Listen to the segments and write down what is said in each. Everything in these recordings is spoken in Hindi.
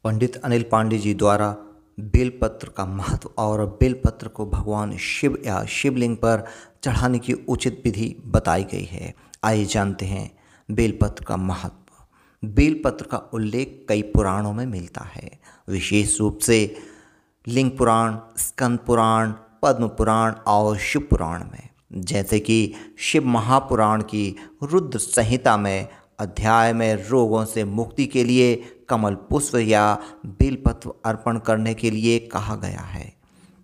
पंडित अनिल पांडे जी द्वारा बेलपत्र का महत्व और बेलपत्र को भगवान शिव या शिवलिंग पर चढ़ाने की उचित विधि बताई गई है। आइए जानते हैं बेलपत्र का महत्व। बेलपत्र का उल्लेख कई पुराणों में मिलता है, विशेष रूप से लिंग पुराण, स्कंद पुराण, पद्म पुराण और शिव पुराण में। जैसे कि शिव महापुराण की रुद्र संहिता में अध्याय में रोगों से मुक्ति के लिए कमल पुष्प या बेलपत्र अर्पण करने के लिए कहा गया है।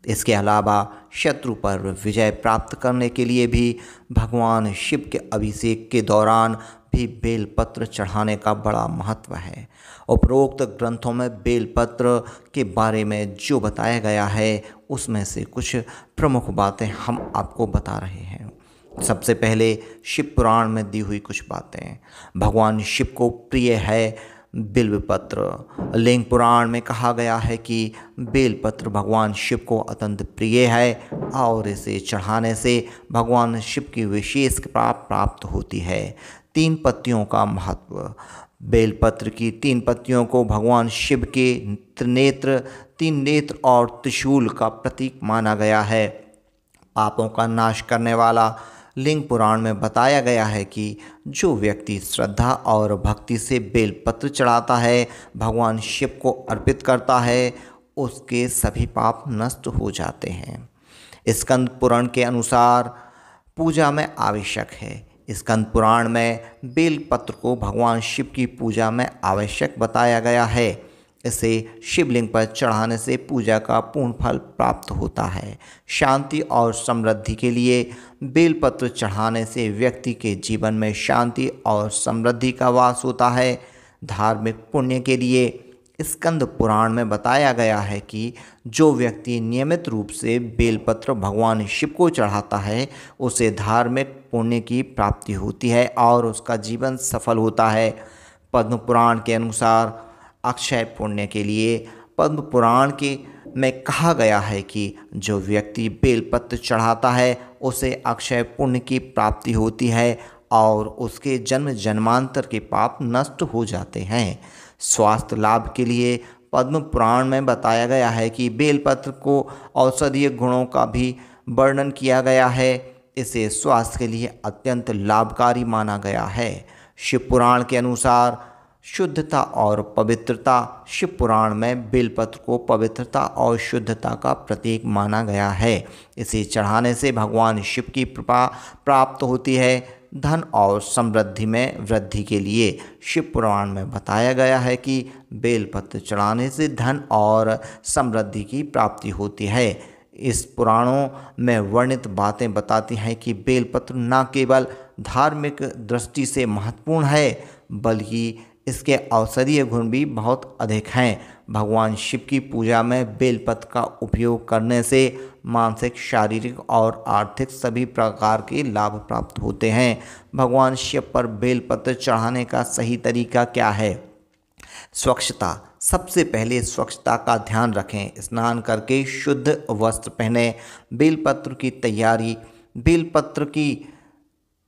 इसके अलावा शत्रु पर विजय प्राप्त करने के लिए भी भगवान शिव के अभिषेक के दौरान भी बेलपत्र चढ़ाने का बड़ा महत्व है। उपरोक्त ग्रंथों में बेलपत्र के बारे में जो बताया गया है उसमें से कुछ प्रमुख बातें हम आपको बता रहे हैं। सबसे पहले शिव पुराण में दी हुई कुछ बातें। भगवान शिव को प्रिय है बिल्वपत्र। लिंग पुराण में कहा गया है कि बेलपत्र भगवान शिव को अत्यंत प्रिय है और इसे चढ़ाने से भगवान शिव की विशेष कृपा प्राप्त होती है। 3 पत्तियों का महत्व। बेलपत्र की 3 पत्तियों को भगवान शिव के त्रिनेत्र, 3 नेत्र और त्रिशूल का प्रतीक माना गया है। पापों का नाश करने वाला। लिंग पुराण में बताया गया है कि जो व्यक्ति श्रद्धा और भक्ति से बेलपत्र चढ़ाता है, भगवान शिव को अर्पित करता है, उसके सभी पाप नष्ट हो जाते हैं। स्कंद पुराण के अनुसार पूजा में आवश्यक है। स्कंद पुराण में बेलपत्र को भगवान शिव की पूजा में आवश्यक बताया गया है। इसे शिवलिंग पर चढ़ाने से पूजा का पूर्ण फल प्राप्त होता है। शांति और समृद्धि के लिए बेलपत्र चढ़ाने से व्यक्ति के जीवन में शांति और समृद्धि का वास होता है। धार्मिक पुण्य के लिए स्कंद पुराण में बताया गया है कि जो व्यक्ति नियमित रूप से बेलपत्र भगवान शिव को चढ़ाता है, उसे धार्मिक पुण्य की प्राप्ति होती है और उसका जीवन सफल होता है। पद्म पुराण के अनुसार अक्षय पुण्य के लिए पद्म पुराण के में कहा गया है कि जो व्यक्ति बेलपत्र चढ़ाता है उसे अक्षय पुण्य की प्राप्ति होती है और उसके जन्म जन्मांतर के पाप नष्ट हो जाते हैं। स्वास्थ्य लाभ के लिए पद्म पुराण में बताया गया है कि बेलपत्र को औषधीय गुणों का भी वर्णन किया गया है। इसे स्वास्थ्य के लिए अत्यंत लाभकारी माना गया है। शिव पुराण के अनुसार शुद्धता और पवित्रता। शिव पुराण में बेलपत्र को पवित्रता और शुद्धता का प्रतीक माना गया है। इसे चढ़ाने से भगवान शिव की कृपा प्राप्त होती है। धन और समृद्धि में वृद्धि के लिए शिव पुराण में बताया गया है कि बेलपत्र चढ़ाने से धन और समृद्धि की प्राप्ति होती है। इस पुराणों में वर्णित बातें बताती हैं कि बेलपत्र न केवल धार्मिक दृष्टि से महत्वपूर्ण है, बल्कि इसके औषधीय गुण भी बहुत अधिक हैं। भगवान शिव की पूजा में बेलपत्र का उपयोग करने से मानसिक, शारीरिक और आर्थिक सभी प्रकार के लाभ प्राप्त होते हैं। भगवान शिव पर बेलपत्र चढ़ाने का सही तरीका क्या है? स्वच्छता। सबसे पहले स्वच्छता का ध्यान रखें। स्नान करके शुद्ध वस्त्र पहने। बेलपत्र की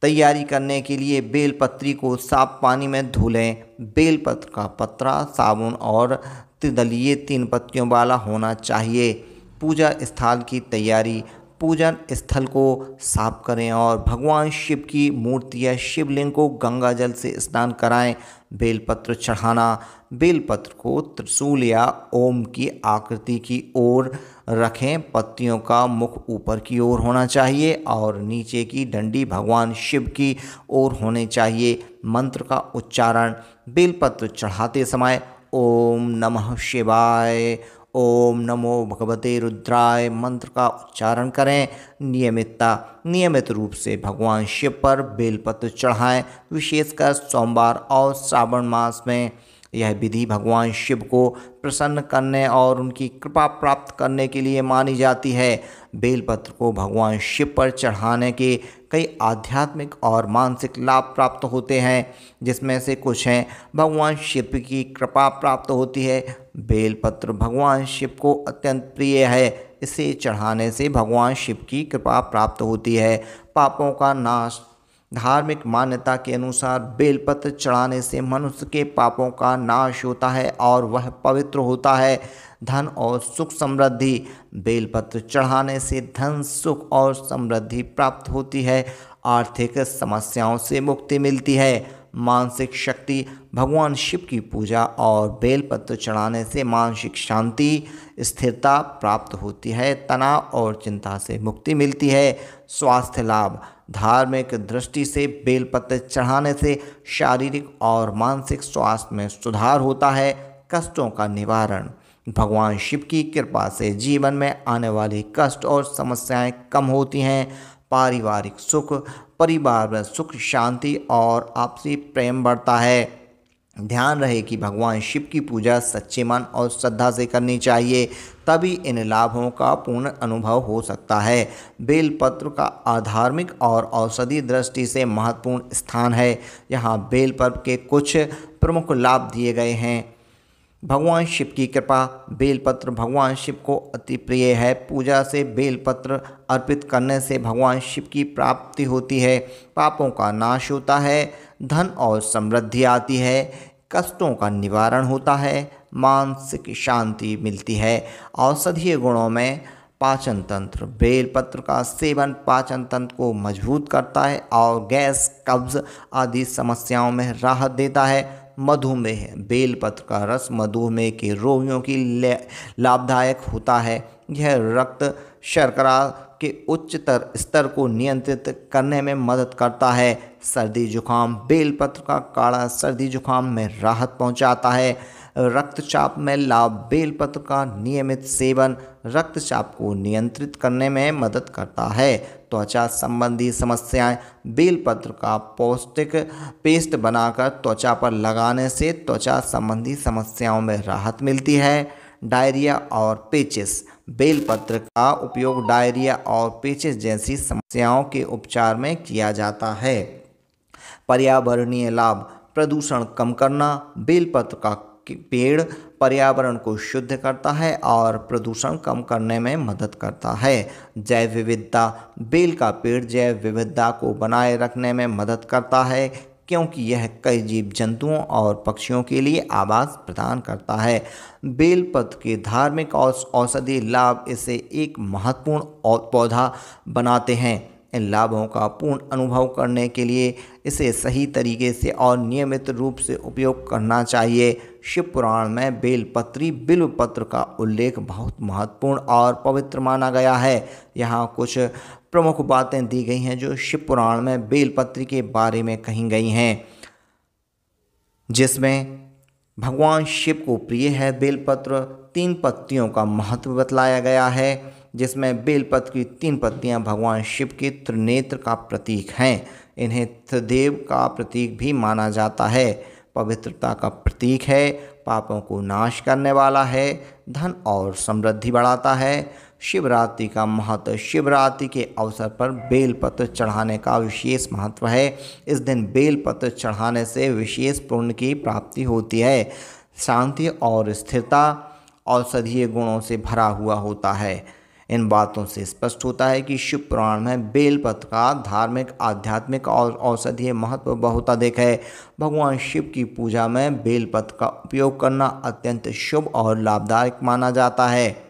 तैयारी करने के लिए बेलपत्री को साफ पानी में धो लें। बेलपत्र का पत्रा साबुन और त्रिदलीय 3 पत्तियों वाला होना चाहिए। पूजा स्थल की तैयारी। पूजन स्थल को साफ करें और भगवान शिव की मूर्ति या शिवलिंग को गंगा जल से स्नान कराएं। बेलपत्र चढ़ाना। बेलपत्र को त्रिशूल या ओम की आकृति की ओर रखें। पत्तियों का मुख ऊपर की ओर होना चाहिए और नीचे की डंडी भगवान शिव की ओर होनी चाहिए। मंत्र का उच्चारण। बेलपत्र चढ़ाते समय ओम नमः शिवाय, ओम नमो भगवते रुद्राय मंत्र का उच्चारण करें। नियमित रूप से भगवान शिव पर बेलपत्र चढ़ाएं, विशेषकर सोमवार और श्रावण मास में। यह विधि भगवान शिव को प्रसन्न करने और उनकी कृपा प्राप्त करने के लिए मानी जाती है। बेलपत्र को भगवान शिव पर चढ़ाने के कई आध्यात्मिक और मानसिक लाभ प्राप्त होते हैं, जिसमें से कुछ हैं। भगवान शिव की कृपा प्राप्त होती है। बेलपत्र भगवान शिव को अत्यंत प्रिय है। इसे चढ़ाने से भगवान शिव की कृपा प्राप्त होती है। पापों का नाश। धार्मिक मान्यता के अनुसार बेलपत्र चढ़ाने से मनुष्य के पापों का नाश होता है और वह पवित्र होता है। धन और सुख समृद्धि। बेलपत्र चढ़ाने से धन, सुख और समृद्धि प्राप्त होती है। आर्थिक समस्याओं से मुक्ति मिलती है। मानसिक शक्ति। भगवान शिव की पूजा और बेलपत्र चढ़ाने से मानसिक शांति, स्थिरता प्राप्त होती है। तनाव और चिंता से मुक्ति मिलती है। स्वास्थ्य लाभ। धार्मिक दृष्टि से बेलपत्र चढ़ाने से शारीरिक और मानसिक स्वास्थ्य में सुधार होता है। कष्टों का निवारण। भगवान शिव की कृपा से जीवन में आने वाली कष्ट और समस्याएं कम होती हैं। पारिवारिक सुख। परिवार में सुख, शांति और आपसी प्रेम बढ़ता है। ध्यान रहे कि भगवान शिव की पूजा सच्चे मन और श्रद्धा से करनी चाहिए, तभी इन लाभों का पूर्ण अनुभव हो सकता है। बेलपत्र का आधार्मिक और औषधि दृष्टि से महत्वपूर्ण स्थान है। यहाँ बेलपत्र के कुछ प्रमुख लाभ दिए गए हैं। भगवान शिव की कृपा। बेलपत्र भगवान शिव को अति प्रिय है। पूजा से बेलपत्र अर्पित करने से भगवान शिव की प्राप्ति होती है। पापों का नाश होता है। धन और समृद्धि आती है। कष्टों का निवारण होता है। मानसिक शांति मिलती है। औषधीय गुणों में पाचन तंत्र। बेलपत्र का सेवन पाचन तंत्र को मजबूत करता है और गैस, कब्ज आदि समस्याओं में राहत देता है। मधुमेह। बेलपत्र का रस मधुमेह के रोगियों की लाभदायक होता है। यह रक्त शर्करा के उच्चतर स्तर को नियंत्रित करने में मदद करता है। सर्दी जुकाम। बेलपत्र का काढ़ा सर्दी जुकाम में राहत पहुंचाता है। रक्तचाप में लाभ। बेलपत्र का नियमित सेवन रक्तचाप को नियंत्रित करने में मदद करता है। त्वचा संबंधी समस्याएं। बेलपत्र का पौष्टिक पेस्ट बनाकर त्वचा पर लगाने से त्वचा संबंधी समस्याओं में राहत मिलती है। डायरिया और पेचिस। बेलपत्र का उपयोग डायरिया और पेचिस जैसी समस्याओं के उपचार में किया जाता है। पर्यावरणीय लाभ। प्रदूषण कम करना। बेलपत्र का पेड़ पर्यावरण को शुद्ध करता है और प्रदूषण कम करने में मदद करता है। जैव विविधता। बेल का पेड़ जैव विविधता को बनाए रखने में मदद करता है, क्योंकि यह कई जीव जंतुओं और पक्षियों के लिए आवास प्रदान करता है। बेलपत्र के धार्मिक और औषधि लाभ इसे एक महत्वपूर्ण पौधा बनाते हैं। इन लाभों का पूर्ण अनुभव करने के लिए इसे सही तरीके से और नियमित रूप से उपयोग करना चाहिए। शिव पुराण में बेलपत्री बिल्वपत्र का उल्लेख बहुत महत्वपूर्ण और पवित्र माना गया है। यहाँ कुछ प्रमुख बातें दी गई हैं जो शिव पुराण में बेलपत्री के बारे में कही गई हैं, जिसमें भगवान शिव को प्रिय है बेलपत्र। 3 पत्तियों का महत्व बतलाया गया है, जिसमें बेलपत्र की 3 पत्तियां भगवान शिव के त्रिनेत्र का प्रतीक हैं। इन्हें त्रिदेव का प्रतीक भी माना जाता है। पवित्रता का प्रतीक है। पापों को नाश करने वाला है। धन और समृद्धि बढ़ाता है। शिवरात्रि का महत्व। शिवरात्रि के अवसर पर बेलपत्र चढ़ाने का विशेष महत्व है। इस दिन बेलपत्र चढ़ाने से विशेष पुण्य की प्राप्ति होती है। शांति और स्थिरता औषधीय गुणों से भरा हुआ होता है। इन बातों से स्पष्ट होता है कि शिव पुराण में बेलपत्र का धार्मिक, आध्यात्मिक और औषधीय महत्व बहुत अधिक है। भगवान शिव की पूजा में बेलपत्र का उपयोग करना अत्यंत शुभ और लाभदायक माना जाता है।